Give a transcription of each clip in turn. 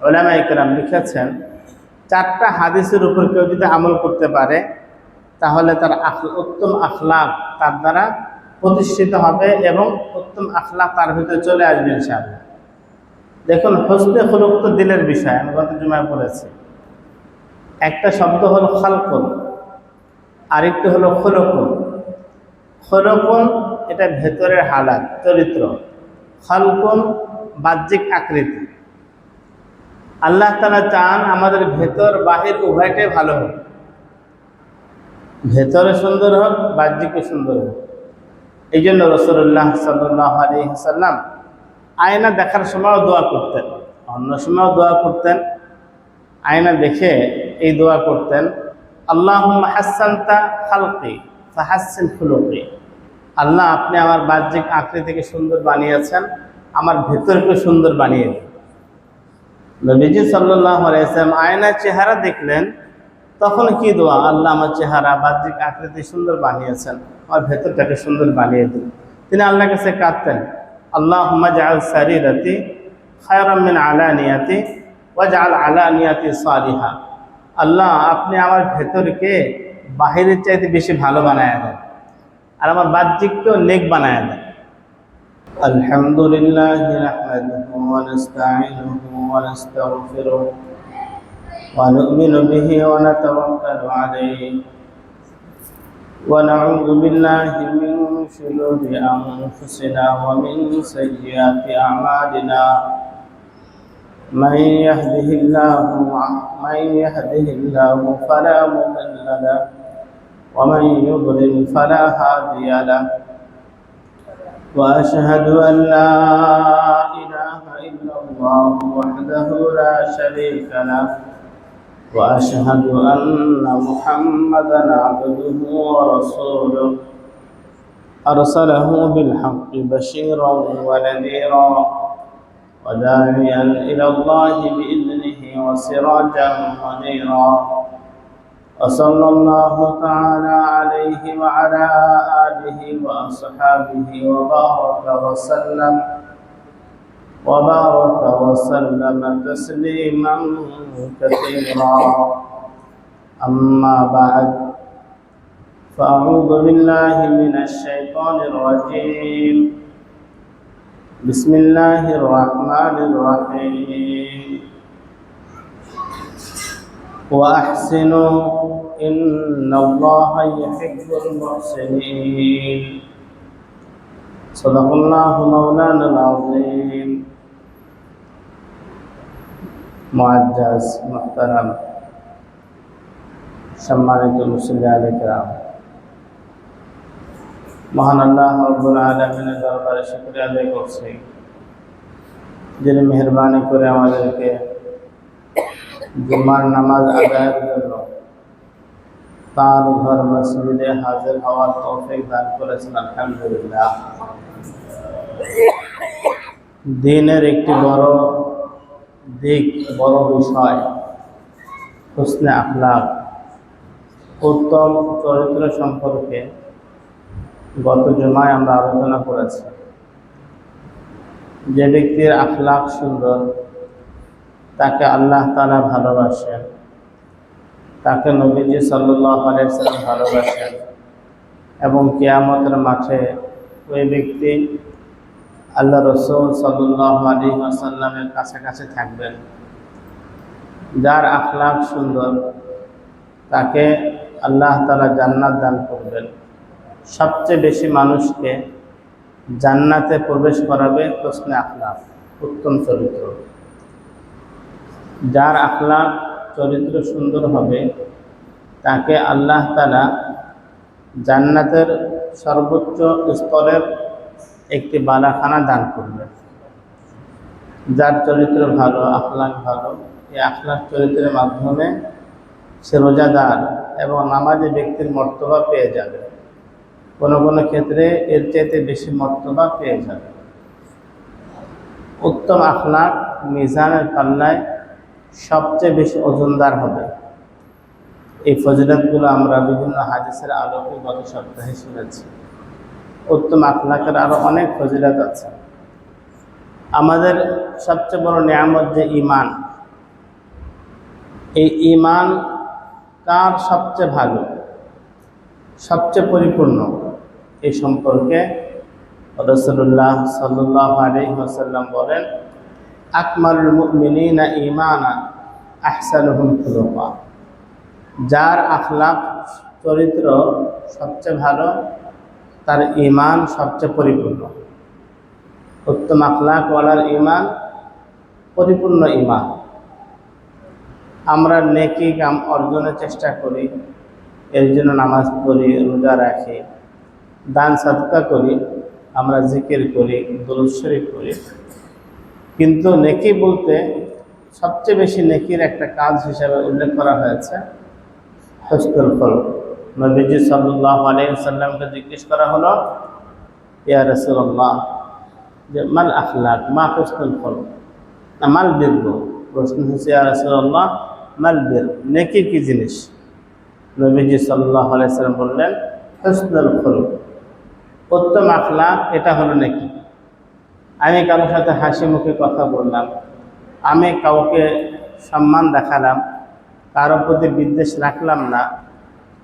উলামায়ে কেরাম লিখেছেন, 4টা হাদিসের উপর কেউ যদি আমল করতে পারে তাহলে তার উত্তম আখলাক তার দ্বারা প্রতিষ্ঠিত হবে এবং উত্তম আখলাক তার ভিতরে চলে আসবে ইনশাআল্লাহ। দেখুন, হুসনে খুলুক তো দিলের বিষয়, আমি গত জুমায় বলেছি। একটা শব্দ হলো খালকুন, আরেকটি হলো খুলুকুন। খুলুকুন এটা ভেতরের হালাত, চরিত্র। খালকুন বাহ্যিক আকৃতি। আল্লাহ তাআলা চান আমাদের ভেতর বাহির উভয়টাই ভালো হোক, ভেতরে সুন্দর হোক, বাহ্যিকও সুন্দর হোক। এই জন্য রাসূলুল্লাহ সাল্লাল্লাহু আলাইহি ওয়াসাল্লাম আয়না দেখার সময়ও দোয়া করতেন, অন্য সময়ও দোয়া করতেন। আয়না দেখে এই দোয়া করতেন, আল্লাহুম্মা হাসসানতা খালকি ফাহাসসিন খুলুকি। আল্লাহ, আপনি আমার বাহ্যিক আকৃতিকে সুন্দর বানিয়েছেন, আমার ভেতরকে সুন্দর বানিয়ে দিন। নবীজি সাল্লাল্লাহু আলাইহি ওয়াসাল্লাম আয়নার চেহারা দেখলেন, তখন কি দোয়া? আল্লাহ, আমার চেহারা বাহ্যিক আকৃতি সুন্দর বানিয়েছেন, আমার ভেতরটাকে সুন্দর বানিয়ে দিন। তিনি আল্লাহর কাছে কাঁদতেন, আল্লাহুম্মা জাআল সারিরাতি খায়রাম মিন আলানিয়াতি ওয়াজআল আলানিয়াতি সালিহা। আল্লাহ, আপনি আমার ভেতরকে বাহিরের চাইতে বেশি ভালো বানায় দেন, আর আমার বাহ্যিককেও নেক বানায় দেন। আলহামদুলিল্লাহি নাহমাদুহু ওয়া নাস্তাঈনুহু ওয়া নাস্তাগফিরুহু ওয়া নু'মিনু বিহি ওয়া নাতাওয়াক্কালু আলাইহি ওয়া নাউযু বিল্লাহি মিন শুরুরি আনফুসিনা ওয়া মিন সাইয়্যাতি আ'মালিনা। من يهده الله فلا مضل له ومن يضلل فلا هادي له وأشهد أن لا إله إلا الله وحده لا شريك له وأشهد أن محمدا عبده ورسوله أرسله بالحق بشيرا ونذيرا وداعيا إلى الله بإذنه وسراجا منيرا. وصلى الله تعالى عليه وعلى آله وأصحابه وبارك وسلم تسليما كثيرا. أما بعد، فأعوذ بالله من الشيطان الرجيم. بسم الله الرحمن الرحيم. وأحسنوا إن الله يحب المحسنين. صدق الله مولانا العظيم. মুআজ্জাজ মুহতারাম সম্মানিত মুসল্লিয়ানে কেরাম, মহান আল্লাহ রাব্বুল আলামিনের দরবারে শুকরিয়া আদায় করছি, যিনি মেহেরবানি করে আমাদেরকে জুমার নামাজ আদায়ের জন্য তার ঘর মসজিদে হাজির হওয়ার তৌফিক দান করেছেন। আলহামদুলিল্লাহ। দিনের একটি বড় দিক, বড় বিষয় হুসনে আখলাক, উত্তম চরিত্র সম্পর্কে গত জুমায় আমরা আলোচনা করেছি। যে ব্যক্তির আখলাক সুন্দর তাকে আল্লাহ তাআলা ভালোবাসেন, তাকে নবীজি সাল্লাল্লাহু আলাইহি ওয়াসাল্লাম ভালোবাসেন এবং কিয়ামতের মাঠে ওই ব্যক্তি আল্লাহ রাসূল সাল্লাল্লাহু আলাইহি ওয়াসাল্লামের কাছাকাছি থাকবেন। যার আখলাক সুন্দর তাকে আল্লাহ তাআলা জান্নাত দান করবেন। সবচেয়ে বেশি মানুষকে জান্নাতে প্রবেশ করাবে হুসনে আখলাক, উত্তম চরিত্র। যার আখলাক চরিত্র সুন্দর হবে তাকে আল্লাহ তাআলা জান্নাতের সর্বোচ্চ স্তরের একটি বালাখানা দান করবে। যার চরিত্র ভালো, আখলাক ভালো, এই আখলাক চরিত্রের মাধ্যমে সে রোজাদার এবং নামাজি ব্যক্তির মর্তবা পেয়ে যাবে। কোনো কোনো ক্ষেত্রে এর চাইতে বেশি মর্তবা পেয়ে যাবে। উত্তম আখলাক মিজানের পাল্লায় সবচেয়ে বেশি ওজনদার হবে। এই ফজিলতগুলো আমরা বিভিন্ন হাদিসের আলোকে গত সপ্তাহে শুনেছি। উত্তম আখলাকের আরো অনেক ফজিলত আছে। আমাদের সবচেয়ে বড় নিয়ামত যে ঈমান, এই ঈমান কার সবচেয়ে ভালো, সবচেয়ে পরিপূর্ণ, এই সম্পর্কে রাসূলুল্লাহ সাল্লাল্লাহু আলাইহি ওয়াসাল্লাম বলেন, আকমালুল মুমিনিনা ঈমানা আহসানুহুম খুলুকা। যার আখলাক চরিত্র সবচেয়ে ভালো, তার ঈমান সবচেয়ে পরিপূর্ণ। উত্তম আখলাকওয়ালার ঈমান পরিপূর্ণ ঈমান। আমরা নেকি কাম অর্জনের চেষ্টা করি, এর জন্য নামাজ পড়ি, রোজা রাখি, দান সাদকা করি, আমরা জিকির করি, দুরূদ শরীফ করি, কিন্তু নেকি বলতে সবচেয়ে বেশি নেকির একটা কাজ হিসেবে উল্লেখ করা হয়েছে হুসনুল খুলুক। নবীজি সাল্লাল্লাহু আলাইহি ওয়াসাল্লামকে জিজ্ঞেস করা হলো, ইয়া রাসূলুল্লাহ, যে মাল আখলাক, মা হুসনুল খুলুক, না মাল বির। প্রশ্ন হচ্ছে, ইয়া রাসূলুল্লাহ, মাল বির, নেকি কি জিনিস? নবীজি সাল্লাল্লাহু আলাইহি ওয়াসাল্লাম বললেন, হুসনুল খুলুক, উত্তম আখলাক, এটা হলো নেকি। আমি কারোর সাথে হাসি মুখে কথা বললাম, আমি কাউকে সম্মান দেখালাম, কারোর প্রতি বিদ্বেষ রাখলাম না,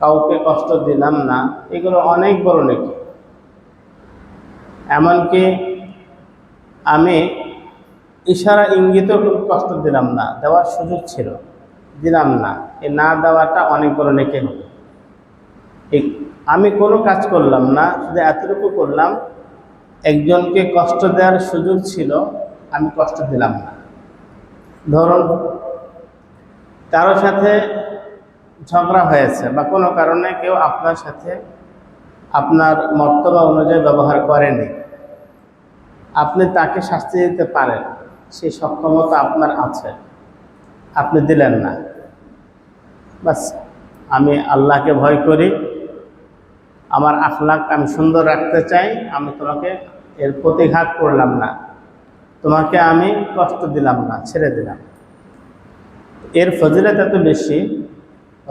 কাউকে কষ্ট দিলাম না, এগুলো অনেক বড় নেকি। এমনকি আমি ইশারা ইঙ্গিতও কষ্ট দিলাম না, দেওয়ার সুযোগ ছিল, দিলাম না, এই না দেওয়াটা অনেক বড় নেকি হলো। আমি কোনো কাজ করলাম না, শুধু এতটুকু করলাম, একজনকে কষ্ট দেওয়ার সুযোগ ছিল, আমি কষ্ট দিলাম না। ধরুন কারোর সাথে ঝগড়া হয়েছে বা কোনো কারণে কেউ আপনার সাথে আপনার মর্তবা অনুযায়ী ব্যবহার করেনি, আপনি তাকে শাস্তি দিতে পারেন, সেই সক্ষমতা আপনার আছে, আপনি দিলেন না। বাস, আমি আল্লাহকে ভয় করি, আমার আখলাক আমি সুন্দর রাখতে চাই, আমি তোমাকে এর প্রতিঘাত করলাম না, তোমাকে আমি কষ্ট দিলাম না, ছেড়ে দিলাম। এর ফজিলত এত বেশি,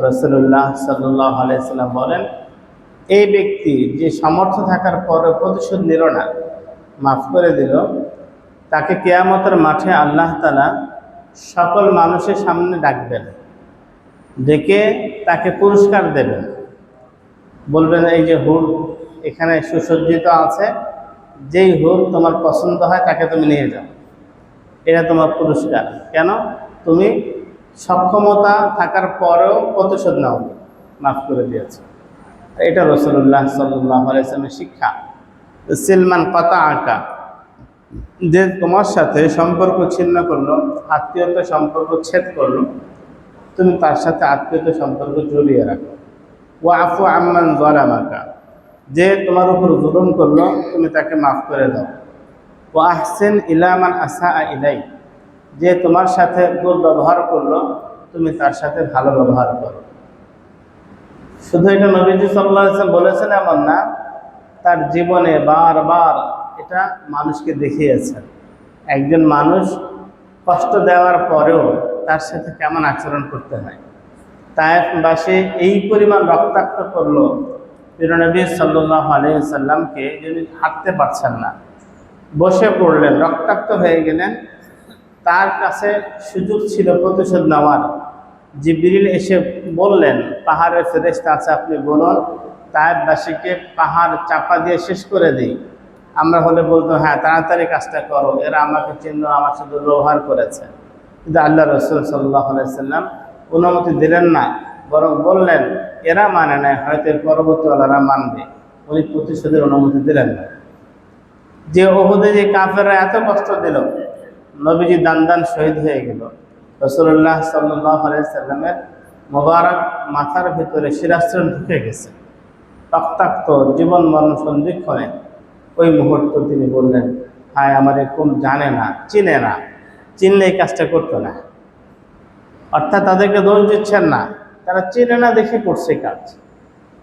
রাসূলুল্লাহ সাল্লাল্লাহু আলাইহি ওয়াসাল্লাম বলেন, এই ব্যক্তি যে সামর্থ্য থাকার পরে প্রতিশোধ নিল না, মাফ করে দিল, তাকে কিয়ামতের মাঠে আল্লাহ তাআলা সকল মানুষের সামনে ডাকবেন, ডেকে তাকে পুরস্কার দেবেন, বলবেন, এই যে হুর এখানে সুসজ্জিত আছে, যেই হুর তোমার পছন্দ হয় তাকে তুমি নিয়ে যাও, এটা তোমার পুরস্কার। কেন? তুমি সক্ষমতা থাকার পরেও প্রতিশোধ নাও, মাফ করে দিয়েছে। এটা রাসূলুল্লাহ সাল্লাল্লাহু আলাইহি ওয়াসাল্লামের শিক্ষা। সিলমান কাতা আঁকা, যে তোমার সাথে সম্পর্ক ছিন্ন করলো, আত্মীয়তা সম্পর্ক ছেদ করলো, তুমি তার সাথে আত্মীয়তা সম্পর্ক জড়িয়ে রাখো। ওয়াফু আম্মান যালামাকা, যে তোমার উপর জুলুম করলো, তুমি তাকে মাফ করে দাও। ওয়া আহসিন ইলা মান আসআ ইলাই, যে তোমার সাথে দুর্ব্যবহার করলো, তুমি তার সাথে ভালো ব্যবহার করো। শুধু এটা নবীজি সাল্লাল্লাহু আলাইহি ওয়াসাল্লাম বলেছেন এমন না, তার জীবনে বারবার এটা মানুষকে দেখিয়েছেন। একজন মানুষ কষ্ট দেওয়ার পরেও তার সাথে কেমন আচরণ করতে হয়। তায়েফবাসী এই পরিমাণ রক্তাক্ত করলো, নবী সাল্লাল্লাহু আলাইহি ওয়াসাল্লামকে, যিনি হাঁটতে পারছেন না, বসে পড়লেন, রক্তাক্ত হয়ে গেলেন। তার কাছে সুযোগ ছিল প্রতিশোধ নেওয়ার। জিবরিল এসে বললেন, পাহাড়ের ফেরেশতা আছে, আপনি বলুন তায়েফবাসীকে পাহাড় চাপা দিয়ে শেষ করে দিই। আমরা হলে বলতো, হ্যাঁ তাড়াতাড়ি কাজটা করো, এরা আমাকে চিহ্ন, আমার সাথে ব্যবহার করেছে। কিন্তু আল্লাহ রাসূল সাল্লাল্লাহু আলাইহি ওয়াসাল্লাম অনুমতি দিলেন না, বরং বললেন, এরা মানে না, হয়তো এর পরবর্তীওয়ালারা মানবে। উনি প্রতিশোধের অনুমতি দিলেন না। যে উহুদে যে কাফেররা এত কষ্ট দিল, নবীজি দান দান শহীদ হয়ে গেল, রাসূলুল্লাহ সাল্লাল্লাহু আলাইহি ওয়াসাল্লামের মোবারক মাথার ভিতরে শিরাস্ত্র ঢুকে গেছে, রক্তাক্ত, জীবন মরণ সন্ধিক্ষণে। ওই মুহূর্তে তিনি বললেন, হায় আমার এরকম জানে না, চিনে না, চিনলে এই কাজটা করতো না। অর্থাৎ তাদেরকে দোষ দিচ্ছেন না, তারা চিনে না দেখে করছে কাজ।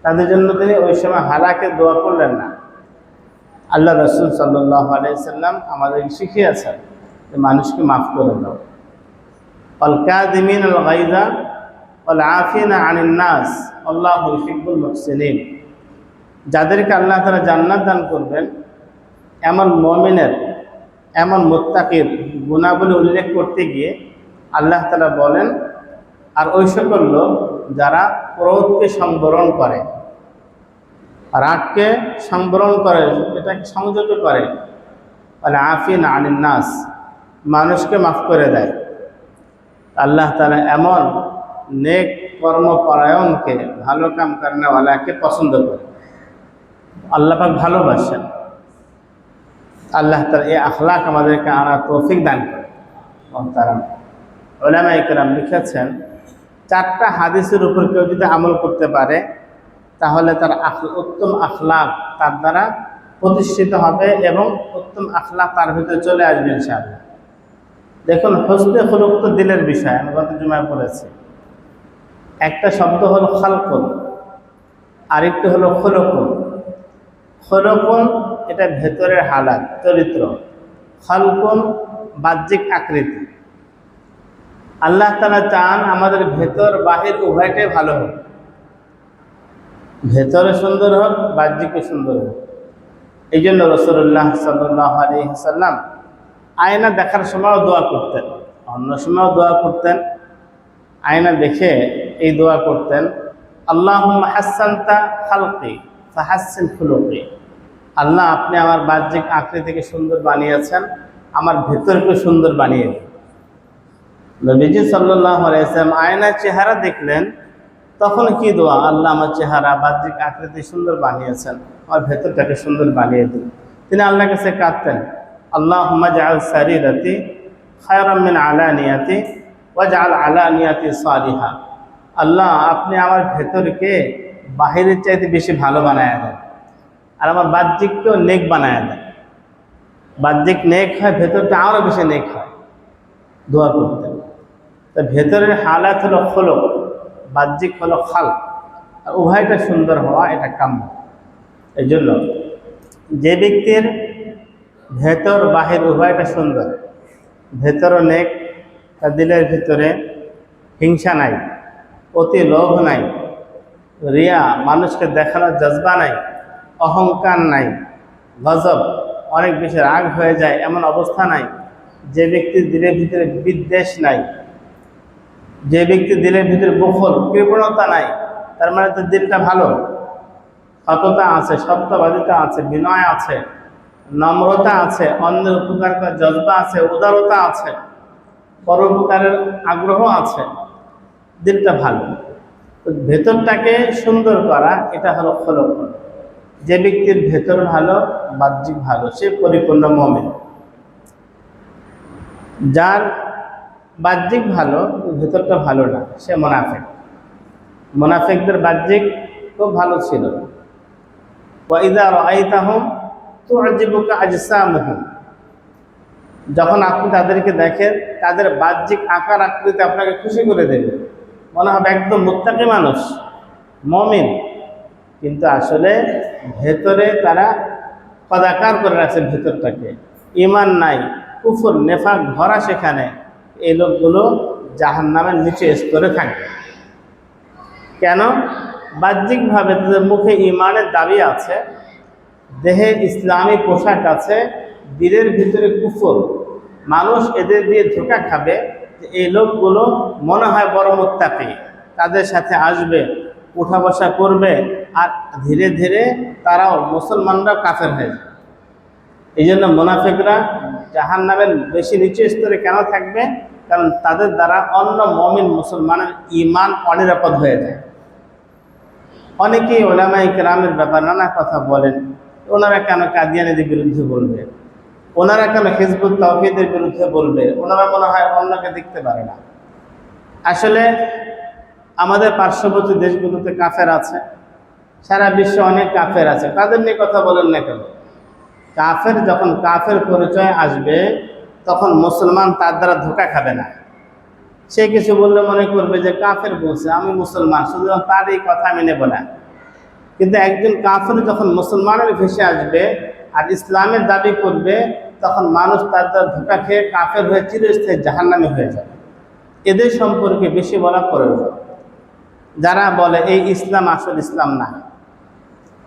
তাদের জন্য তিনি ওই সময় হালাকের দোয়া করলেন না। আল্লাহ রাসূল সাল্লাল্লাহু আলাইহি ওয়াসাল্লাম আমাদের শিখিয়েছেন যে মানুষকে মাফ করে দাও। আল কাযিমিন আল গায়যা ওয়াল আফিনা আনিন নাস আল্লাহু ইউহিব্বুল মুহসিনিন। যাদেরকে আল্লাহ তাআলা জান্নাত দান করবেন, এমন মুমিনের, এমন মুত্তাকির গুণাবলী উল্লেখ করতে গিয়ে আল্লাহ তাআলা বলেন, আর ওই সকল লোক যারা ক্রোধকে সংবরণ করে, রাগকে সংবরণ করে, এটাকে সংযত করে, মানে আফিন আনিন নাস, মানুষকে মাফ করে দেয়। আল্লাহ তাআলা এমন নেক কর্মপরায়ণকে, ভালো কাম করনেওয়ালাকে পছন্দ করে, আল্লাহ পাক ভালোবাসেন। আল্লাহ তাআলা এই আখলাক আমাদেরকে আনার তৌফিক দান করে। মুহতারাম উলামায়ে কেরাম লিখেছেন, 4টা হাদিসের উপর কেউ যদি আমল করতে পারে তাহলে তার উত্তম আখলাক তার দ্বারা প্রতিষ্ঠিত হবে এবং উত্তম আখলাক তার ভিতরে চলে আসবে ইনশাআল্লাহ। দেখুন, হুসনে খুলুক তো দিলের বিষয়, আমি গত জুমায় পড়েছি। একটা শব্দ হলো খালকুন, আরেকটি হলো খুলুকুন। খুলুকুন এটা ভেতরের হালাত, চরিত্র। খালকুন বাহ্যিক আকৃতি। আল্লাহ তাআলা চান আমাদের ভেতর বাহির উভয়টাই ভালো হোক, ভেতরে সুন্দর হোক, বাহ্যিকও সুন্দর হোক। এই জন্য রাসূলুল্লাহ সাল্লাল্লাহু আলাইহি ওয়াসাল্লাম আয়না দেখার সময়ও দোয়া করতেন, অন্য সময়ও দোয়া করতেন। আয়না দেখে এই দোয়া করতেন, আল্লাহুম্মা হাসসানতা খালকি ফাহাসসিন খুলুকি। আল্লাহ, আপনি আমার বাহ্যিক আকৃতিকে সুন্দর বানিয়েছেন, আমার ভেতরকে সুন্দর বানিয়ে দিন। নবীজি সাল্লাল্লাহু আলাইহি ওয়াসাল্লাম আয়নার চেহারা দেখলেন, তখন কি দোয়া? আল্লাহ, আমার চেহারা বাহ্যিক আকৃতি সুন্দর বানিয়েছেন, আমার ভেতরটাকে সুন্দর বানিয়ে দিন। তিনি আল্লাহর কাছে কাঁদতেন, আল্লাহুম্মা জাআল সারিরাতি খায়রাম মিন আলানিয়াতি ওয়াজআল আলানিয়াতি সালিহা। আল্লাহ, আপনি আমার ভেতরকে বাহিরের চাইতে বেশি ভালো বানায় দেন, আর আমার বাহ্যিককেও নেক বানায় দেন। বাহ্যিক নেক হয়, ভেতরটা আরও বেশি নেক হয়। দোয়া করতেন। তা ভেতরের হালাত হলো খুলুক, বাহ্যিক হলো খালক, আর উভয়টা সুন্দর হওয়া এটা কাম্য। এই জন্য যে ব্যক্তির ভেতর বাহির উভয়টা সুন্দর, ভেতরও নেক, তার দিলের ভিতরে হিংসা নাই, অতি লোভ নাই, রিয়া মানুষকে দেখানোর জজবা নাই, অহংকার নাই, গজব অনেক বেশি রাগ হয়ে যায় এমন অবস্থা নাই, যে ব্যক্তির দিলের ভিতরে বিদ্বেষ নাই, যে ব্যক্তির দিলের ভিতরে বখল কৃপণতা নাই, তার মানে তার দিলটা ভালো, সততা আছে, সত্যবাদিতা আছে, বিনয় আছে, নম্রতা আছে, অন্যের উপকার করার জজবা আছে, উদারতা আছে, পরোপকারের আগ্রহ আছে, দিলটা ভালো। তো ভেতরটাকে সুন্দর করা এটা হলো খুলুক। যে ব্যক্তির ভেতর ভালো, বাহ্যিক ভালো, সে পরিপূর্ণ মুমিন। যার বাহ্যিক ভালো, ভেতরটা ভালো না, সে মুনাফিক। মুনাফিকদের বাহ্যিক খুব ভালো ছিল। ওয়া ইযা রাআইতাহুম তু'জিবুকা আজসামুহুম, যখন আপনি তাদেরকে দেখেন, তাদের বাহ্যিক আকার আকৃতি আপনাকে খুশি করে দেবে, মনে হবে একদম মুত্তাকি মানুষ, মুমিন। কিন্তু আসলে ভেতরে তারা কদাকার করে রাখছে, ভেতরটাকে ঈমান নাই, কুফর নেফাক ভরা সেখানে। এই লোকগুলো জাহান্নামের নিচে স্তরে থাকবে। কেন? বাহ্যিকভাবে তাদের মুখে ঈমানের দাবি আছে, দেহে ইসলামী পোশাক আছে, দিলের ভিতরে কুফর। মানুষ এদের দিয়ে ধোঁকা খাবে যে এই লোকগুলো মনে হয় বড় মুত্তাকি, তাদের সাথে আসবে, উঠা বসা করবে, আর ধীরে ধীরে তারাও মুসলমানরা কাফের হয়ে যাবে। এই জন্য মুনাফিকরা জাহান্নামের বেশি নিচু স্তরে কেন থাকবে? কারণ তাদের দ্বারা অন্য মুমিন মুসলমানের ঈমান অনিরাপদ হয়ে যায়। অনেকেই উলামায়ে কেরামের ব্যাপারে নানা কথা বলেন, ওনারা কেন কাদিয়ানীদের বিরুদ্ধে বলবে, ওনারা কেন হিজবুত তাওহীদের বিরুদ্ধে বলবে, ওনারা মনে হয় অন্যকে দেখতে পারে না। আসলে আমাদের পার্শ্ববর্তী দেশগুলোতে কাফের আছে, সারা বিশ্বে অনেক কাফের আছে, তাদের নিয়ে কথা বলেন না কেন? কাফের যখন কাফের পরিচয় আসবে, তখন মুসলমান তার দ্বারা ধোঁকা খাবে না। সে কিছু বললে মনে করবে যে কাফের বলছে, আমি মুসলমান, সুতরাং তার এই কথা আমি নেব না। কিন্তু একজন কাফের যখন মুসলমানের ভেসে আসবে আর ইসলামের দাবি করবে, তখন মানুষ তার দ্বারা ধোঁকা খেয়ে কাফের হয়ে চিরস্থায়ী জাহান্নামী হয়ে যাবে। এদের সম্পর্কে বেশি বলা প্রয়োজন। যারা বলে এই ইসলাম আসল ইসলাম না,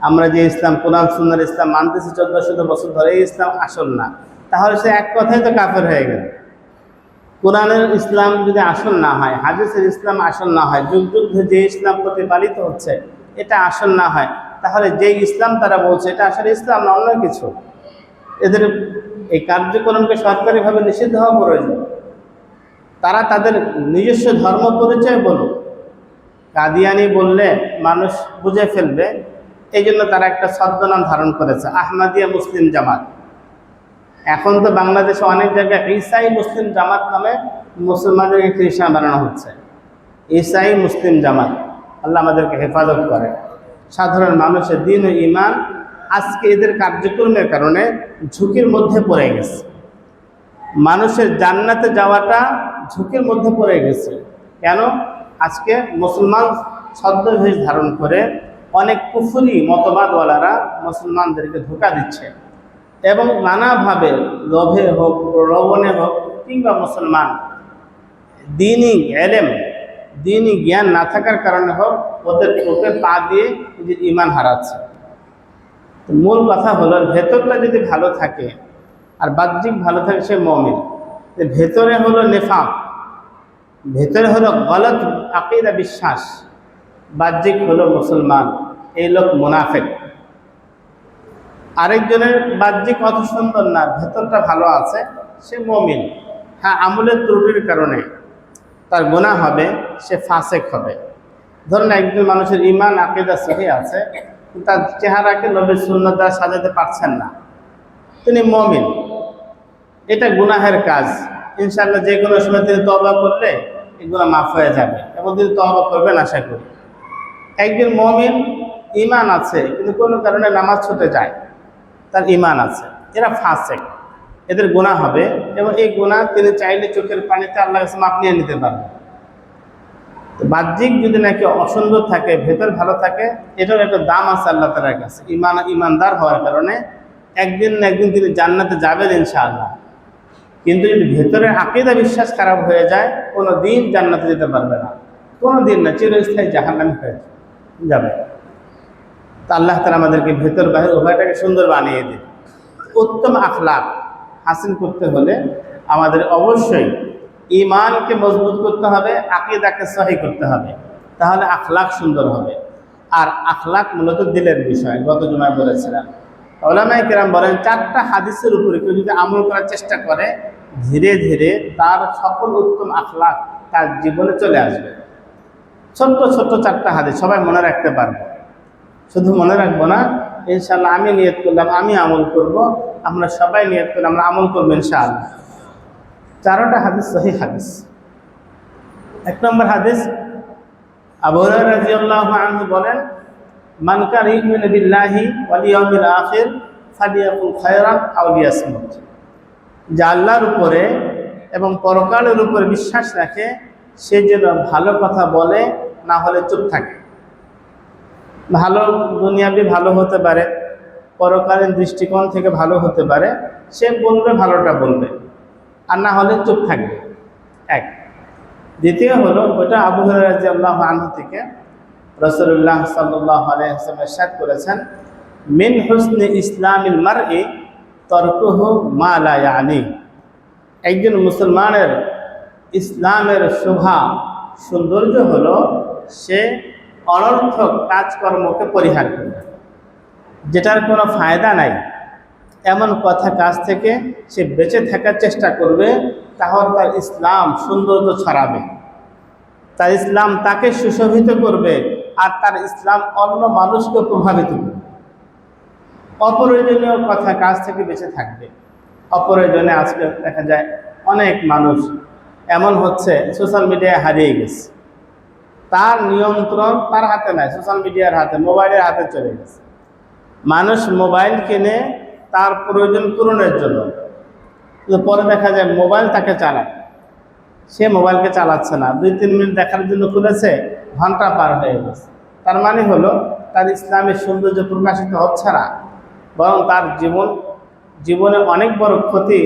আমরা যে ইসলাম কোরআন সুন্নাহর ইসলাম মানতেছি 1400 বছর ধরে, এই ইসলাম আসল না, তাহলে সে এক কথাই তো কাফের হয়ে গেল। কোরআনের ইসলাম যদি আসল না হয়, হাদিসের ইসলাম আসল না হয়, যুগ যুগ ধরে যে ইসলাম প্রতিপালিত হচ্ছে এটা আসল না হয়, তাহলে যে ইসলাম তারা বলছে এটা আসলে ইসলাম না, অন্য কিছু। এদের এই কার্যক্রমকে সরকারিভাবে নিষিদ্ধ হওয়া প্রয়োজন। তারা তাদের নিজস্ব ধর্ম পরিচয় বলুক, কাদিয়ানি বললে মানুষ বুঝে ফেলবে, এই জন্য তারা একটা ছদ্মনাম ধারণ করেছে, আহমদিয়া মুসলিম জামাত। এখন তো বাংলাদেশে অনেক জায়গায় ঈসাই মুসলিম জামাত নামে মুসলমানদেরকে খ্রিস্টান বানানো হচ্ছে। ঈসাই মুসলিম জামাত, আল্লাহ আমাদেরকে হেফাজত করে। সাধারণ মানুষের দিন ও ইমান আজকে এদের কার্যক্রমের কারণে ঝুঁকির মধ্যে পড়ে গেছে। মানুষের জান্নাতে যাওয়াটা ঝুঁকির মধ্যে পড়ে গেছে। কেন? আজকে মুসলমান ছদ্মবেশ ধারণ করে অনেক কুফরি মতবাদওয়ালারা মুসলমানদেরকে ধোঁকা দিচ্ছে এবং নানাভাবে লোভে হোক, প্রলোভনে হোক, কিংবা মুসলমান দ্বীনি এলেম, দ্বীনি জ্ঞান না থাকার কারণে হোক, ওদের চোখে পা দিয়ে নিজের ইমান হারাচ্ছে। তো মূল কথা হলো, ভেতরটা যদি ভালো থাকে আর বাহ্যিক ভালো থাকে সে মুমিন। ভেতরে হলো নেফাক, ভেতরে হলো গলত আকীদা বিশ্বাস, বাহ্যিক হলো মুসলমান, এই লোক মুনাফিক। আরেকজনের বাহ্যিক অত সুন্দর না, ভেতরটা ভালো আছে, সে মুমিন। হ্যাঁ, আমলের ত্রুটির কারণে তার গুনাহ হবে, সে ফাসেক হবে। ধরুন একজন মানুষের ইমান আকীদা সহিহ আছে, তার চেহারাকে নবীর সুন্নাত দ্বারা সাজাতে পারছেন না, তিনি মুমিন। এটা গুনাহের কাজ, ইনশাআল্লাহ যে কোনো সময় তিনি তওবা করলে এগুলো মাফ হয়ে যাবে এবং তিনি তওবা করবেন আশা করি। একজন মুমিন ইমান আছে কিন্তু কোনো কারণে নামাজ ছুটে যায়, তার ইমান আছে, এরা ফাসেক, এদের গুনাহ হবে এবং এই গুনাহ তিনি চাইলে চোখের পানিতে আল্লাহর কাছে মাপ নিয়ে নিতে পারবেন। তো বাহ্যিক যদি নাকি অসুন্দর থাকে, ভেতর ভালো থাকে, এটার একটা দাম আছে আল্লাহ তাআলার কাছে। ইমানদার হওয়ার কারণে একদিন না একদিন তিনি জান্নাতে যাবেন ইনশাআল্লাহ। কিন্তু যদি ভেতরের আকীদা বিশ্বাস খারাপ হয়ে যায়, কোনো দিন জান্নাতে যেতে পারবে না, কোনো দিন না, চিরস্থায়ী জাহান্নামে হয়ে যাবে। তা আল্লাহ তাআলা আমাদেরকে ভেতর বাহির উভয়টাকে সুন্দর বানিয়ে দিন। উত্তম আখলাক হাসিল করতে হলে আমাদের অবশ্যই ঈমানকে মজবুত করতে হবে, আকীদাকে সহিহ করতে হবে, তাহলে আখলাক সুন্দর হবে। আর আখলাক মূলত দিলের বিষয়, গত জুমায় বলেছিলাম। উলামায়ে কেরাম বলেন, 4টা হাদিসের উপরে কেউ যদি আমল করার চেষ্টা করে, ধীরে ধীরে তার সকল উত্তম আখলাক তার জীবনে চলে আসবে। ছোট্ট ছোট্ট 4টা হাদিস সবাই মনে রাখতে পারবে। শুধু মনে রাখবো না, ইনশাআল্লাহ আমি নিয়ত করলাম আমি আমল করব, আমরা সবাই নিয়ত করে আমরা আমল করবো ইনশাআল্লাহ। 4টা হাদিস সহিহ হাদিস। 1 নম্বর হাদিস, আবু হুরায়রা রাদিয়াল্লাহু আনহু বলেন, মান কানা ইউমিনু বিল্লাহি ওয়াল ইয়াউমিল আখির ফালিয়াকুল খায়রান আও লিয়াসমুত। যে আল্লাহর উপরে এবং পরকালের উপরে বিশ্বাস রাখে সে যেন ভালো কথা বলে, না হলে চুপ থাকে। ভালো দুনিয়াবি ভালো হতে পারে, পরকালীন দৃষ্টিকোণ থেকে ভালো হতে পারে, সে বলবে, ভালোটা বলবে, আর না হলে চুপ থাকবে। এক। দ্বিতীয় হলো, ওটা আবু হুরায়রা রাদিয়াল্লাহু আনহু থেকে রাসূলুল্লাহ সাল্লাল্লাহু আলাইহি ওয়াসাল্লাম ইরশাদ করেছেন, মিন হুসনি ইসলামিল মারই তারকুহু মা লা ইয়ানি। একজন মুসলমানের ইসলামের শোভা সৌন্দর্য হলো সে অনর্থক কাজকর্মকে পরিহার করবে, যেটার কোনো ফায়দা নাই, এমন কথা কাজ থেকে সে বেঁচে থাকার চেষ্টা করবে। তাহলে তার ইসলাম সৌন্দর্য ছড়াবে, তার ইসলাম তাকে সুশোভিত করবে, আর তার ইসলাম অন্য মানুষকে প্রভাবিত করবে। অপ্রয়োজনীয় কথা কাজ থেকে বেঁচে থাকবে। অপ্রয়োজনে আজকে দেখা যায় অনেক মানুষ এমন হচ্ছে, সোশ্যাল মিডিয়ায় হারিয়ে গেছে, তার নিয়ন্ত্রণ তার হাতে নাই, সোশ্যাল মিডিয়ার হাতে, মোবাইলের হাতে চলে গেছে। মানুষ মোবাইল কিনে তার প্রয়োজন পূরণের জন্য, পরে দেখা যায় মোবাইল তাকে চালায়, সে মোবাইলকে চালাচ্ছে না, 2-3 মিনিট দেখার জন্য খুলেছে, ঘন্টা পার হয়ে গেছে। তার মানে হলো তার ইসলামের সৌন্দর্য প্রকাশিত হচ্ছে না, বরং তার জীবনে অনেক বড় ক্ষতি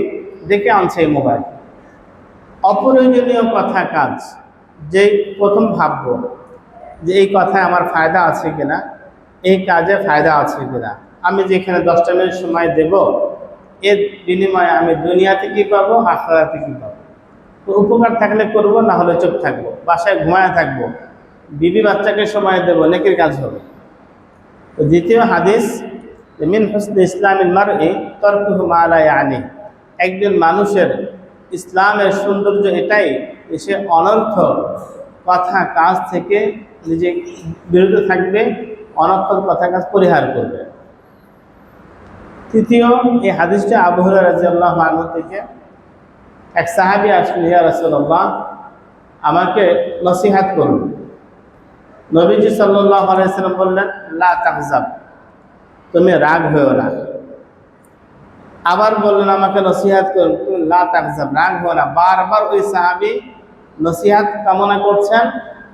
ডেকে আনছে এই মোবাইল। অপ্রয়োজনীয় কথা কাজ, যেই প্রথম ভাববো যে এই কথায় আমার ফায়দা আছে কিনা, এই কাজে ফায়দা আছে কিনা, আমি যেখানে 10টা মিনিট সময় দেব, এর বিনিময়ে আমি দুনিয়াতে কী পাবো, আখিরাতে কী পাবো। উপকার থাকলে করব, না হলে চুপ থাকবো, বাসায় ঘুমায় থাকবো, বিবি বাচ্চাকে সময় দেবো, নেকির কাজ হবে। তো দ্বিতীয় হাদিস, মিন হুসনি ইসলামিল মারই তারকুহু মা লা ইয়ানি, একজন মানুষের ইসলামের সৌন্দর্য এটাই সে অনর্থক কথা কাজ থেকে নিজে বিরত থাকবে, অনর্থক কথা কাজ পরিহার করবে। তৃতীয়, এই হাদিসটা আবু হুরায়রা রাদিয়াল্লাহু আনহু থেকে, এক সাহাবী আসলেন, ইয়া রাসূলুল্লাহ, আমাকে নসিহত করুন। নবীজি সাল্লাল্লাহু আলাইহি সাল্লাম বললেন, লা তাগজাব, তুমি রাগ হয়েও না। আবার বললেন, আমাকে নসিহত করুন, তুমি লা তাগজাব, রাগ হও না। বারবার ওই সাহাবী নসিহত কামনা করছেন,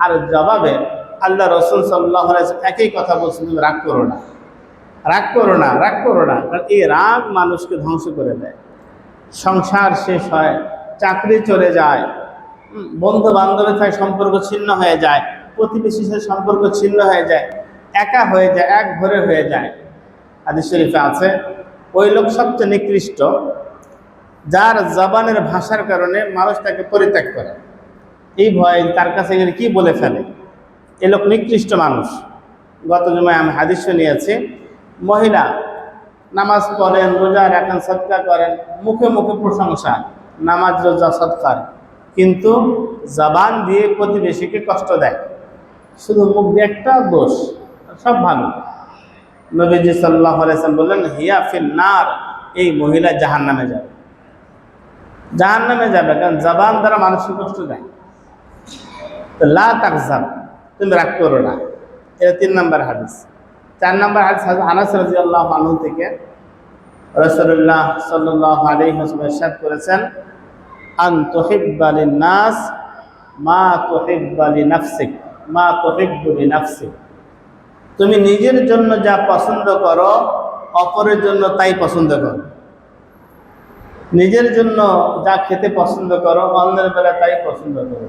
আর জবাবে আল্লাহ রাসূল সাল্লাল্লাহু আলাইহি ওয়াসাল্লাম একই কথা বলছেন, তুমি রাগ করো না, রাগ করো না, রাগ করো না। কারণ এই রাগ মানুষকে ধ্বংস করে দেয়, সংসার শেষ হয়, চাকরি চলে যায়, বন্ধু বান্ধবের সাথে সম্পর্ক ছিন্ন হয়ে যায়, প্রতিবেশীর সাথে সম্পর্ক ছিন্ন হয়ে যায়, একা হয়ে যায়, এক ঘরে হয়ে যায়। হাদিস শরীফে আছে, ওই লোক সবচেয়ে নিকৃষ্ট যার জবানের ভাষার কারণে মানুষ তাকে পরিত্যাগ করে, এই ভয় তার কাছে গেলে কি বলে ফেলে, এ লোক নিকৃষ্ট মানুষ। গত জুমায় আমি হাদিস শুনিয়েছি, মহিলা নামাজ পড়েন, রোজা রাখেন, সদকা করেন, মুখে মুখে প্রশংসা, নামাজ রোজা সদকার, কিন্তু জবান দিয়ে প্রতিবেশীকে কষ্ট দেয়, শুধু মুখ দিয়ে একটা দোষ, সব ভালো। নবীজি সাল্লাল্লাহু আলাইহি ওয়াসাল্লাম বললেন, হিয়া ফিন নার, এই মহিলা জাহান্নামে যাবে, জাহান্নামে যাবে, কারণ জবান দ্বারা মানুষকে কষ্ট দেয়। তো লা তাগজাব, তুমি রাগ করো না, এটা 3 নম্বর হাদিস। 4 নম্বর হাদিস আনাস রাদিয়াল্লাহু আনহু থেকে, রাসূলুল্লাহ সাল্লাল্লাহু আলাইহি ওয়াসাল্লাম ইরশাদ করেছেন, আন তুহিব্বা লিন-নাস মা তুহিব্বা লিনাফসিক মা তুহিব্বু লিনাফসিক, তুমি নিজের জন্য যা পছন্দ করো অপরের জন্য তাই পছন্দ করো। নিজের জন্য যা খেতে পছন্দ করো অন্যের বেলায় তাই পছন্দ করো।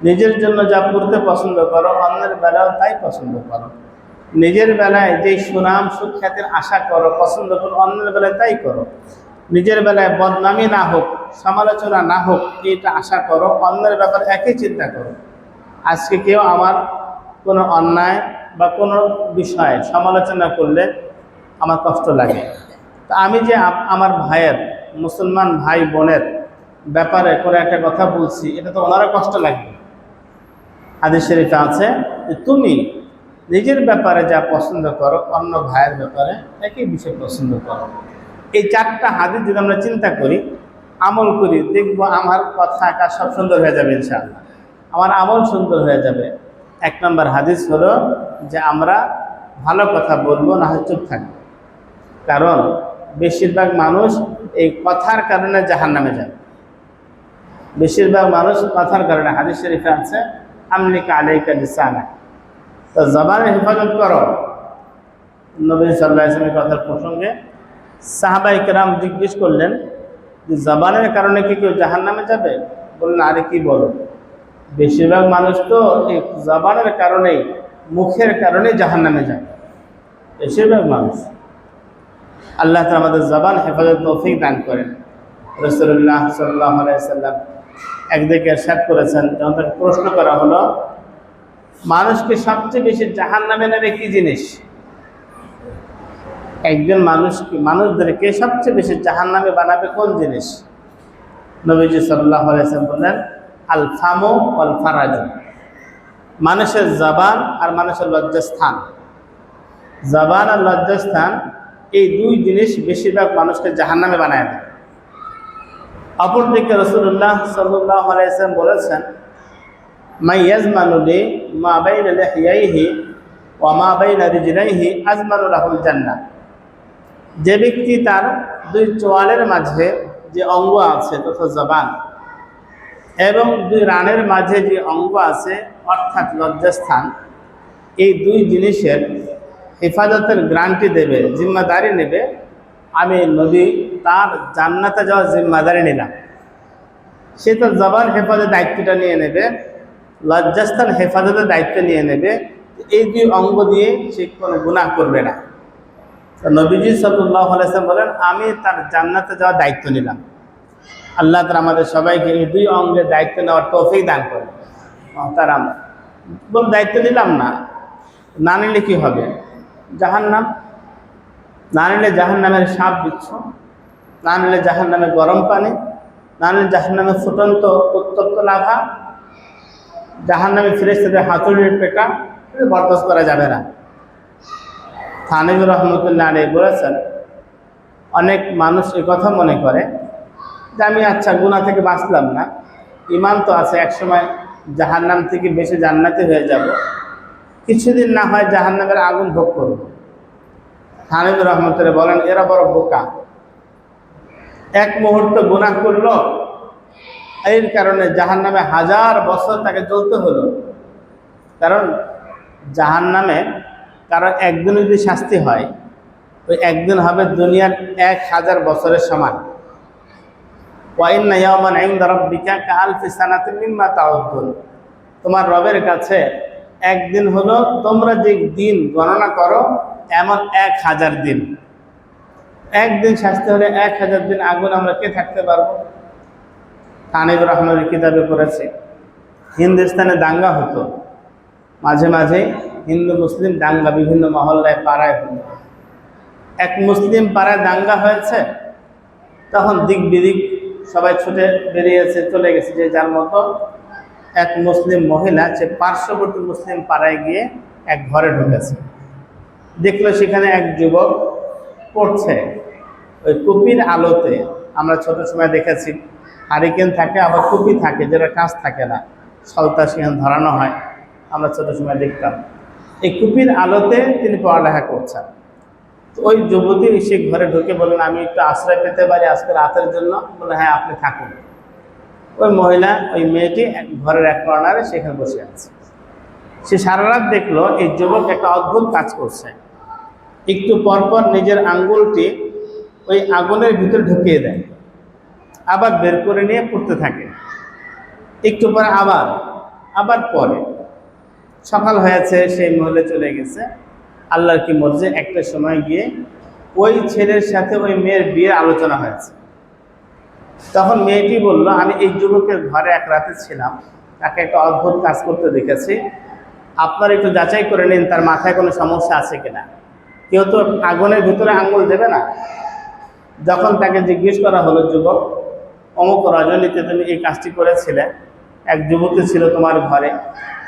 নিজের জন্য যা পড়তে পছন্দ করো অন্যের বেলাও তাই পছন্দ করো। নিজের বেলায় যে সুনাম সুখ্যাতির আশা করো, পছন্দ করো, অন্যের বেলায় তাই করো। নিজের বেলায় বদনামি না হোক, সমালোচনা না হোক, এইটা আশা করো, অন্যের ব্যাপারে একই চিন্তা করো। আজকে কেউ আমার কোনো অন্যায় বা কোনো বিষয়ে সমালোচনা করলে আমার কষ্ট লাগে, তা আমি যে আমার ভাইয়ের, মুসলমান ভাই বোনের ব্যাপারে কোনো একটা কথা বলছি, এটা তো ওনারা কষ্ট লাগবে। হাদিস শরীফে আছে যে তুমি নিজের ব্যাপারে যা পছন্দ করো অন্য ভাইয়ের ব্যাপারে একই বিষয় পছন্দ করো। এই 4টা হাদিস যদি আমরা চিন্তা করি, আমল করি, দেখবো আমার কথা কাজ সব সুন্দর হয়ে যাবে ইনশাআল্লাহ, আমার আমল সুন্দর হয়ে যাবে। 1 নম্বর হাদিস হলো যে আমরা ভালো কথা বলবো, না হয় চুপ থাকবো। কারণ বেশিরভাগ মানুষ এই কথার কারণে জাহান্নামে যায়, বেশিরভাগ মানুষ কথার কারণে। হাদিস শরীফে আছে, আমলিকা আলাইকা লিসানা, তো জবানের হেফাজত করো। নবী সাল্লাল্লাহু আলাইহি ওয়াসাল্লামের কথার প্রসঙ্গে সাহাবায়ে কেরাম জিজ্ঞেস করলেন যে জবানের কারণে কি কেউ জাহান্নামে যাবে? বললেন, আরে কি বলো, বেশিরভাগ মানুষ তো এই জবানের কারণেই, মুখের কারণেই জাহান্নামে যায়, বেশিরভাগ মানুষ। আল্লাহ তাআলা আমাদের জবান হেফাজত তৌফিক দান করেন। রাসূলুল্লাহ সাল্লাল্লাহু আলাইহি ওয়াসাল্লাম একদিকে ইরশাদ করেছেন, যখন তাকে প্রশ্ন করা হলো মানুষকে সবচেয়ে বেশি জাহান্নামে নেবে কি জিনিস, একজন মানুষদেরকে সবচেয়ে বেশি জাহান্নামে বানাবে কোন জিনিস? নবীজি সাল্লাল্লাহু আলাইহি ওয়াসাল্লাম বললেন, আল ফামু ওয়াল ফারাজ, মানুষের জবান আর মানুষের লজ্জাস্থান। জবান আর লজ্জাস্থান, এই 2 জিনিস বেশিরভাগ মানুষকে জাহান্নামে বানায় দেয়। অপরদিকে রাসূলুল্লাহ সাল্লাল্লাহু আলাইহি ওয়াসাল্লাম বলেছেন, মাই ইয়াজমানু লি মা বাইনা লিহইয়াইহি ওয়া মা বাইনা রিজলাইহি আজমানু লাহুল জান্নাহ, যে ব্যক্তি তার 2 চোয়ালের মাঝে যে অঙ্গ আছে তথা জবান, এবং 2 রানের মাঝে যে অঙ্গ আছে অর্থাৎ লজ্জাস্থান, এই 2 জিনিসের হেফাজতের গ্যারান্টি দেবে, জিম্মাদারি নেবে, আমি নবী তার জান্নাতে যাওয়ার জিম্মাদারি নিলাম। সে তার জবান হেফাজতের দায়িত্বটা নিয়ে নেবে, লজ্জাস্থান হেফাজতের দায়িত্ব নিয়ে নেবে, এই 2 অঙ্গ দিয়ে সে কোনো গুনাহ করবে না। নবীজি সাল্লাল্লাহু আলাইহি ওয়াসাল্লাম বলেন, আমি তার জান্নাতে যাওয়ার দায়িত্ব নিলাম। আল্লাহ তাআলা আমাদের সবাইকে এই দুই অঙ্গের দায়িত্ব নেওয়ার তৌফিক দান করে। মহতারাম, বল দায়িত্ব নিলাম না, না নিলে কি হবে? জাহান্নাম, না নিলে জাহান্নামের সাপ বিচ্ছু, না নিলে জাহান্নামের গরম পানি, না নিলে জাহান্নামের ফুটন্ত উত্তপ্ত লাভা, জাহান্নামে ফেরেশতাদের হাতুড়ির পেটা, বরদাস্ত করা যাবে না। থানভী রহমতুল্লাহ আলাইহি বলেছেন, অনেক মানুষ কথা মনে করে যে আমি আচ্ছা গুনাহ থেকে বাঁচলাম না, ঈমান তো আছে, একসময় জাহান্নাম থেকে বেশি জান্নাতে হয়ে যাব, কিছুদিন না হয় জাহান্নামের আগুন ভোগ করব। থানভী রহমতুল্লাহ বলেন, এরা বড় বোকা। এক মুহূর্ত গুনাহ করলো, এর কারণে জাহান্নামে 1000 বছর তাকে জ্বলতে হলো। কারণ জাহান্নামে কারণ একদিন যদি শাস্তি হয়, ওই একদিন হবে দুনিয়ার 1000 বছরের সমান। ওয়া ইন্না ইয়াওমান ইনদা রাব্বিকা কাআলফি সানাতিন মিম্মা তাউদ্দুন। তোমার রবের কাছে একদিন হলো তোমরা যে দিন গণনা করো এমন 1000 দিন। একদিন শাস্তি হলে 1000 দিন আগুন আমরা কে থাকতে পারবো? থানভী রহমানের কিতাবে পড়েছি, হিন্দুস্তানে দাঙ্গা হতো, মাঝে মাঝে হিন্দু মুসলিম দাঙ্গা বিভিন্ন মহল্লায় পাড়ায় হতো। এক মুসলিম পাড়ায় দাঙ্গা হয়েছে, তখন দিক বিদিক সবাই ছুটে বেরিয়েছে, চলে গেছে যে যার মতো। এক মুসলিম মহিলা সে পার্শ্ববর্তী মুসলিম পাড়ায় গিয়ে এক ঘরে ঢুকেছে, দেখলো সেখানে এক যুবক পড়ছে ওই কুপির আলোতে। আমরা ছোট সময় দেখেছি হারিকেন থাকে, আবার কুপি থাকে যেটা কাঁচ থাকে না, সলতা সেখানে ধরানো হয়, আমরা ছোট সময় দেখতাম। এই কুপির আলোতে তিনি পড়ালেখা করছেন। তো ওই যুবতী সে ঘরে ঢুকে বললেন, আমি একটু আশ্রয় পেতে পারি আজকে রাতের জন্য? বলে, হ্যাঁ আপনি থাকুন। ওই মহিলা, ওই মেয়েটি ঘরের এক কর্নারে সেখানে বসে আছে। সে সারা রাত দেখলো এই যুবক একটা অদ্ভুত কাজ করছে। একটু পরপর নিজের আঙ্গুলটি ওই আগুনের ভিতরে ঢুকিয়ে দেয়, আবার বের করে নিয়ে পড়তে থাকে, একটু পরে আবার পরে। সকাল হয়েছে, সেই মহলে চলে গেছে। আল্লাহর কি মর্জি, একটা সময় গিয়ে ওই ছেলের সাথে ওই মেয়ের বিয়ের আলোচনা হয়েছে। তখন মেয়েটি বলল, আমি এই যুবকের ঘরে এক রাতে ছিলাম, তাকে একটা অদ্ভুত কাজ করতে দেখেছি, আপনার একটু যাচাই করে নিন তার মাথায় কোনো সমস্যা আছে কিনা। কেউ তো আগুনের ভিতরে আঙুল দেবে না। যখন তাকে জিজ্ঞেস করা হলো, যুবক অমুক রজনীতে তুমি এই কাজটি করেছিলে, এক যুবতী ছিল তোমার ঘরে,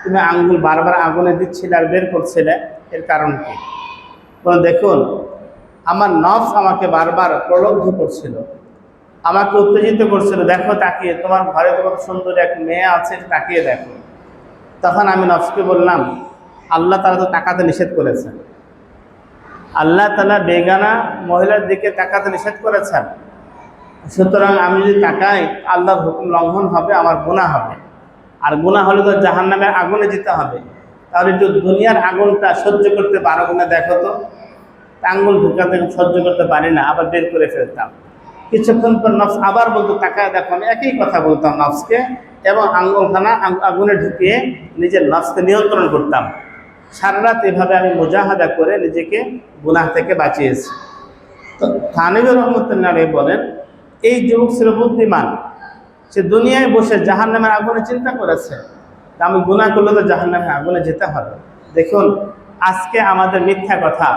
তুমি আঙ্গুল বারবার আগুনে দিচ্ছিলে আর বের করছিলে, এর কারণ কি? দেখুন, আমার নফস আমাকে বারবার প্রলব্ধ করছিল, আমাকে উত্তেজিত করছিল, দেখো তাকিয়ে, তোমার ঘরে তো কত সুন্দর এক মেয়ে আছে, তাকিয়ে দেখো। তখন আমি নফসকে বললাম, আল্লাহ তাআলা তো তাকাতে নিষেধ করেছেন, আল্লাহ তাআলা বেগানা মহিলার দিকে তাকাতে নিষেধ করেছেন, সুতরাং আমি যদি তাকাই আল্লাহর হুকুম লঙ্ঘন হবে, আমার গুনাহ হবে, আর গুনাহ হলে তো জাহান্নামের আগুনে যেতে হবে। তাহলে একটু দুনিয়ার আগুনটা সহ্য করতে পারো কিনা দেখো তো। আঙ্গুল ঢুকাতে সহ্য করতে পারি না, আবার বের করে ফেলতাম। কিছুক্ষণ পর নফস আবার বলতো, তাকায় দেখো। আমি একই কথা বলতাম নফসকে, এবং আঙ্গুলখানা আগুনে ঢুকিয়ে নিজের নফসকে নিয়ন্ত্রণ করতাম। সারা রাত এভাবে আমি মুজাহাদা করে নিজেকে গুনাহ থেকে বাঁচিয়েছি। তো থানভী রহমতুল্লাহ আলাইহি বলেন, এই যুবক ছিল বুদ্ধিমান, সে দুনিয়ায় বসে জাহান্নামের আগুনে চিন্তা করেছে, আমি গুনাহ করলে তো জাহান্নামের আগুনে যেতে হবে। দেখুন, আজকে আমাদের মিথ্যা কথা,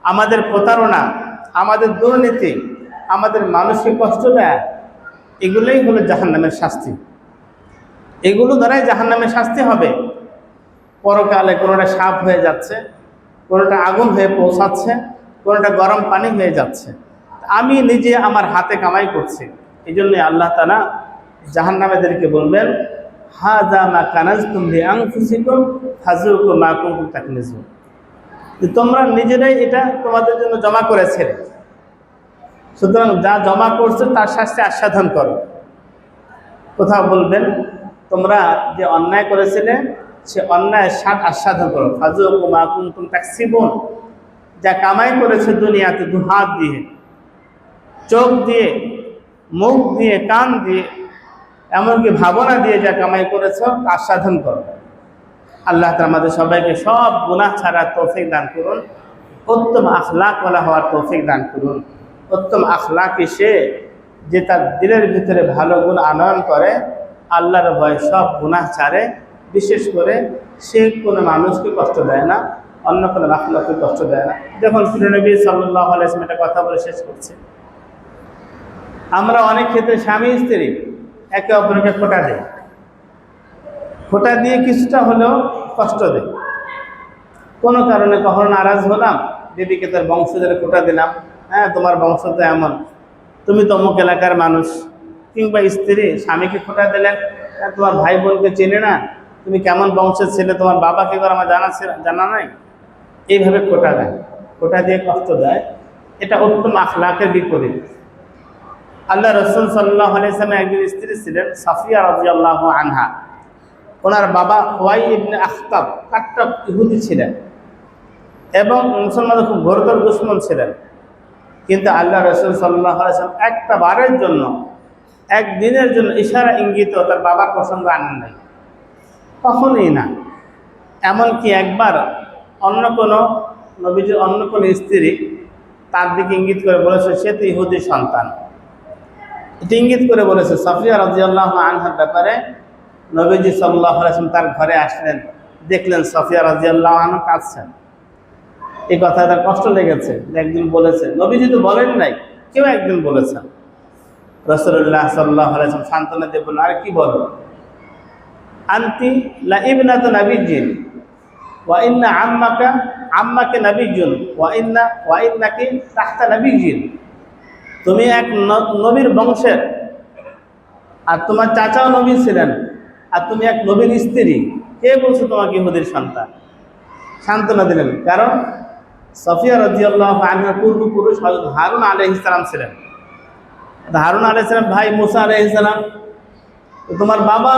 আমাদের প্রতারণা, আমাদের দুর্নীতি, আমাদের মানুষকে কষ্ট দেয়, এগুলোই হলো জাহান্নামের শাস্তি। এগুলো দ্বারাই জাহান্নামের শাস্তি হবে। পরকালে কোনোটা সাপ হয়ে যাচ্ছে, কোনোটা আগুন হয়ে পৌঁছাচ্ছে, কোনোটা গরম পানি হয়ে যাচ্ছে। আমি নিজে আমার হাতে কামাই করছি। এই জন্যই আল্লাহ তাআলা জাহান্নামীদেরকে বলবেন, হাযা মা কানাজতুম লিআনফুসিকুম ফাযুকু মা কুনতুম তাকনিজুন। তোমরা নিজেরাই এটা তোমাদের জন্য জমা করেছিলে, সুতরাং যা জমা করছো তার শাস্তি আস্বাদন করো। কোথাও বলবেন, তোমরা যে অন্যায় করেছিলে সে অন্যায়ের স্বাদ আস্বাদন করো। ফাযুকু মা কুনতুম তাকসিবুন, যা কামাই করেছে দুনিয়াতে, দু হাত দিয়ে, চোখ দিয়ে, মুখ দিয়ে, কান দিয়ে, এমনকি ভাবনা দিয়ে যা কামাই করেছো আস্বাদন করো। আল্লাহ তাআলা আমাদের সবাইকে সব গুনাহ ছাড়া তৌফিক দান করুন, উত্তম আখলাকওয়ালা হওয়ার তৌফিক দান করুন। উত্তম আখলাকি সে যে তার দিলের ভিতরে ভালো গুণ আনয়ন করে, আল্লাহর ভয় সব গুনাহ ছাড়ে, বিশেষ করে সে কোনো মানুষকে কষ্ট দেয় না, অন্য কোনো মাখলুককে কষ্ট দেয় না। যখন প্রিয় নবী সাল্লাল্লাহু আলাইহি ওয়াসাল্লাম একটা কথা বলে শেষ করছে, আমরা অনেক ক্ষেত্রে স্বামী স্ত্রী একে অপরকে খোঁটা দেয়, খোঁটা দিয়ে কিছুটা হলেও কষ্ট দেয়। কোনো কারণে কখনো নারাজ হলাম, বিবিকে তার বংশধরে খোঁটা দিলাম, হ্যাঁ তোমার বংশ তো এমন, তুমি তো অমুক এলাকার মানুষ। কিংবা স্ত্রী স্বামীকে খোঁটা দিলেন, হ্যাঁ তোমার ভাই বোনকে চেনে না, তুমি কেমন বংশের ছেলে, তোমার বাবাকে করে আমার জানা নাই। এইভাবে খোঁটা দেয়, খোঁটা দিয়ে কষ্ট দেয়, এটা উত্তম আখলাকের বিপরীত। আল্লাহ রাসূল সাল্লাল্লাহু আলাইহি ওয়াসাল্লাম একজন স্ত্রী ছিলেন সাফিয়া রাদিয়াল্লাহু আনহা। ওনার বাবা হুয়াই ইবনে আখতাব কাট্টর ইহুদি ছিলেন এবং মুসলমানদের খুব ঘোরতর দুশমন ছিলেন। কিন্তু আল্লাহ রাসূল সাল্লাল্লাহু আলাইহি ওয়াসাল্লাম একটা বারের জন্য, একদিনের জন্য ইশারা ইঙ্গিত তার বাবার প্রসঙ্গ আনেন নাই, কখনোই না। এমনকি একবার অন্য কোনো নবীজির অন্য কোনো স্ত্রী তার দিকে ইঙ্গিত করে বলেছে সে তো ইহুদি সন্তান, এটা ইঙ্গিত করে বলেছে। সাফিয়া রাদিয়াল্লাহু আনহার ব্যাপারে নবীজি সাল্লাল্লাহু আলাইহি ওয়াসাল্লাম তার ঘরে আসলেন, দেখলেন সাফিয়া রাদিয়াল্লাহু আনহা কাঁদছেন। এই কথা তার কষ্ট লেগেছে, একদিন বলেছে, নবীজি তো বলেন নাই, কেউ একদিন বলেছেন। রাসূলুল্লাহ সাল্লাল্লাহু আলাইহি ওয়াসাল্লাম সান্ত্বনা দিয়ে বললেন, আর কি বলো, আনতি লা ইবনাতু নাবিয়্যিন ওয়া ইন্না আম্মাকা নাবিয়্যুন ওয়া ইন্নাকি তাহতা নাবিয়্যিন। তুমি এক নবীর বংশের, আর তোমার চাচাও নবী ছিলেন, আর তুমি এক নবীর স্ত্রী, কে বলছো তোমাকে ইহুদির সন্তান? সান্ত্বনা দিলেন, কারণ সাফিয়া রাদিয়াল্লাহু আনহার পূর্বপুরুষ হযরত হারুন আলাইহিস সালাম ছিলেন। হারুন আলাইহিস সালাম ভাই মুসা আলাইহিস সালাম, তোমার বাবা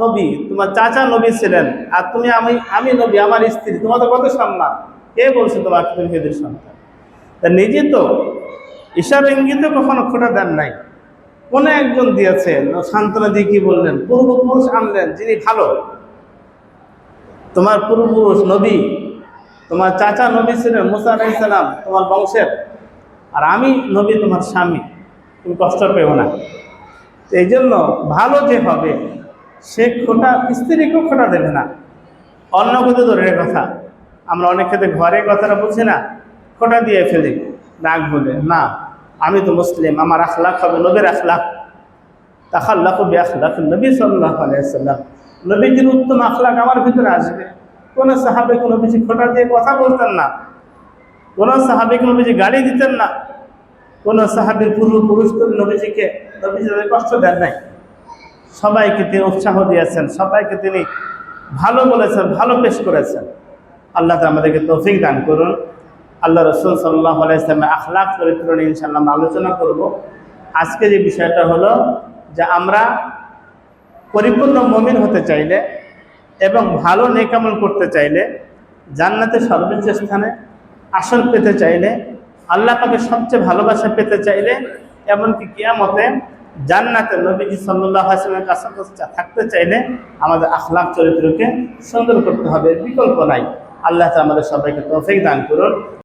নবী, তোমার চাচা নবী ছিলেন, আর তুমি আমি নবী, আমার স্ত্রী, তোমার তো কত সম্মান, কে বলছো তোমাকে তুমি ইহুদির সন্তান? তা নিজে তো ইশারা ইঙ্গিতে কখনো খোঁটা দেন নাই, কোনো একজন দিয়েছেন, সান্ত্বনা দিয়ে কি বললেন, পূর্বপুরুষ আনলেন যিনি ভালো, তোমার পূর্বপুরুষ নবী, তোমার চাচা নবী ছিলেন মুসা আলাইহিস সালাম তোমার বংশের, আর আমি নবী তোমার স্বামী, তুমি কষ্ট পেও না। এই জন্য ভালো যে হবে সে খোঁটা স্ত্রীকেও খোঁটা দেবে না। অন্য কিছু দূরের কথা, আমরা অনেক ক্ষেত্রে ঘরে কথাটা বুঝি না, খোঁটা দিয়ে ফেলি রাগ বলে, না আমি তো মুসলিম, আমার আখলাক হবে নবীর আখলাক, তাখাল্লাকু বিআখলাকিন নবী সাল্লাল্লাহু আলাইহি ওয়াসাল্লাম, নবীজির উত্তম আখলাক আমার ভিতরে আসবে। কোন সাহাবী কোন নবীজি খোঁটা দিয়ে কথা বলতেন না, কোন সাহাবী কোন নবীজি গালি দিতেন না, কোন সাহাবীর পূর্বপুরুষ নবীজি কষ্ট দেন নাই, সবাইকে তিনি উৎসাহ দিয়েছেন, সবাইকে তিনি ভালো বলেছেন, ভালো পেশ করেছেন। আল্লাহ তাআলা আমাদেরকে তৌফিক দান করুন। আল্লাহ রাসূল সাল্লাল্লাহু আলাইহি ওয়াসাল্লামের আখলাক চরিত্র নিয়ে ইনশাআল্লাহ আমরা আলোচনা করব। আজকে যে বিষয়টা হলো যে আমরা পরিপূর্ণ মুমিন হতে চাইলে এবং ভালো নেক আমল করতে চাইলে, জান্নাতের সর্বোচ্চ স্থানে আসন পেতে চাইলে, আল্লাহ পাকের সবচেয়ে ভালোবাসা পেতে চাইলে, এমনকি কিয়ামতে জান্নাতে নবীজি সাল্লাল্লাহু আলাইহি ওয়াসাল্লামের কাছে থাকতে চাইলে আমাদের আখলাক চরিত্রকে সুন্দর করতে হবে, বিকল্প নাই। আল্লাহ তাআলা আমাদের সবাইকে তৌফিক দান করুন।